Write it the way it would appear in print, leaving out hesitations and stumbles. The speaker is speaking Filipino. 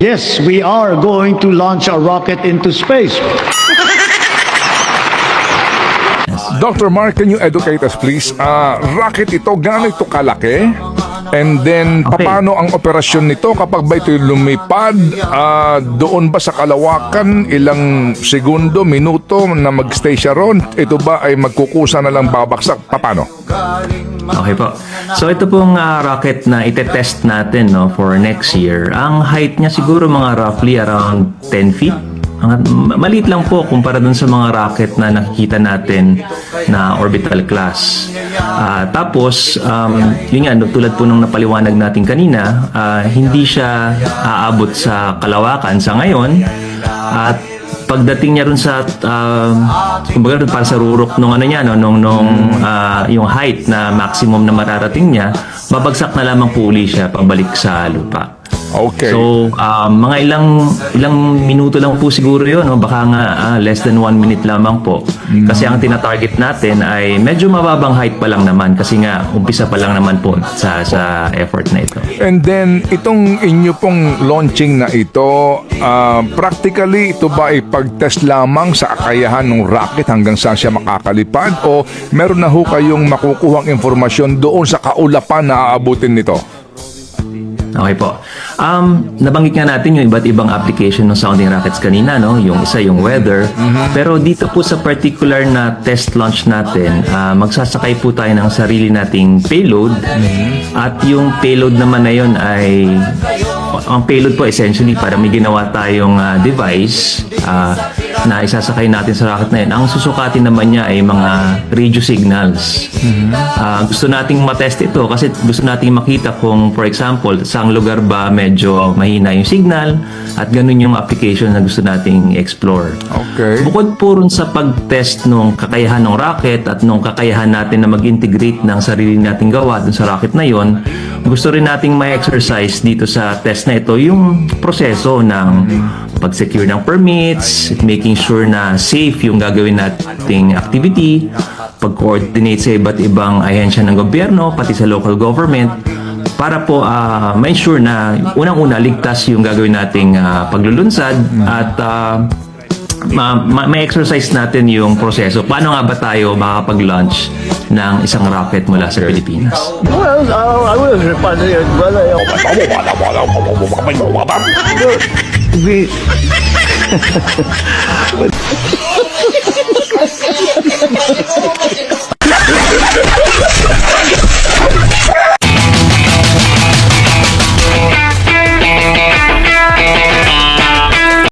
Yes, we are going to launch a rocket into space. Dr. Mark, can you educate us please? Rocket ito, gaano ito kalaki? And then, Okay. paano ang operasyon nito kapag ba ito lumipad? Doon ba sa kalawakan, ilang segundo, minuto na mag-stay siya ron? Ito ba ay magkukusa na lang babaksak? Paano? Okay po. So ito pong rocket na itetest natin no, for next year. Ang height niya siguro mga roughly around 10 feet. Maliit lang po kumpara dun sa mga rocket na nakikita natin na orbital class. Tapos, yun nga, tulad po nung napaliwanag natin kanina, hindi siya aabot sa kalawakan sa ngayon. At pagdating niya rin sa kumbaga para sa rurok nung ano niya no yung height na maximum na mararating niya, babagsak na lamang po uli siya pabalik sa lupa. Okay. So mga ilang minuto lang po siguro 'yon, no? Baka nga less than 1 minute lamang po. Kasi ang tina-target natin ay medyo mababang height pa lang naman kasi nga umpisa pa lang naman po sa effort na ito. And then, itong inyo pong launching na ito, practically, ito ba ay pag-test lamang sa kakayahan ng rocket hanggang saan siya makakalipad? O meron na ho kayong makukuhang informasyon doon sa kaulapan na aabutin nito? Okay po. Nabanggit nga natin yung iba't ibang application ng sounding rockets kanina, no? Yung isa yung weather. Pero dito po sa particular na test launch natin, magsasakay po tayo ng sarili nating payload. At yung payload naman na yun ay, ang payload po essentially para may ginawa tayong device na isasakay natin sa rocket na yun. Ang susukatin naman niya ay mga radio signals. Gusto nating matest ito kasi gusto nating makita kung, for example, saang lugar ba medyo mahina yung signal at ganun yung application na gusto nating explore. Okay. Bukod po rin sa pag-test nung kakayahan ng rocket at nung kakayahan natin na mag-integrate ng sarili nating gawa dun sa rocket na yon, gusto rin nating may exercise dito sa test na ito yung proseso ng pag-secure ng permits, making sure na safe yung gagawin nating activity, pag-coordinate sa iba't ibang ahensya ng gobyerno, pati sa local government, para po ma-ensure na unang-una ligtas yung gagawin nating paglulunsad at may exercise natin yung proseso. Paano nga ba tayo makakapag-launch ng isang rocket mula sa Pilipinas? Well, I was responding, well, we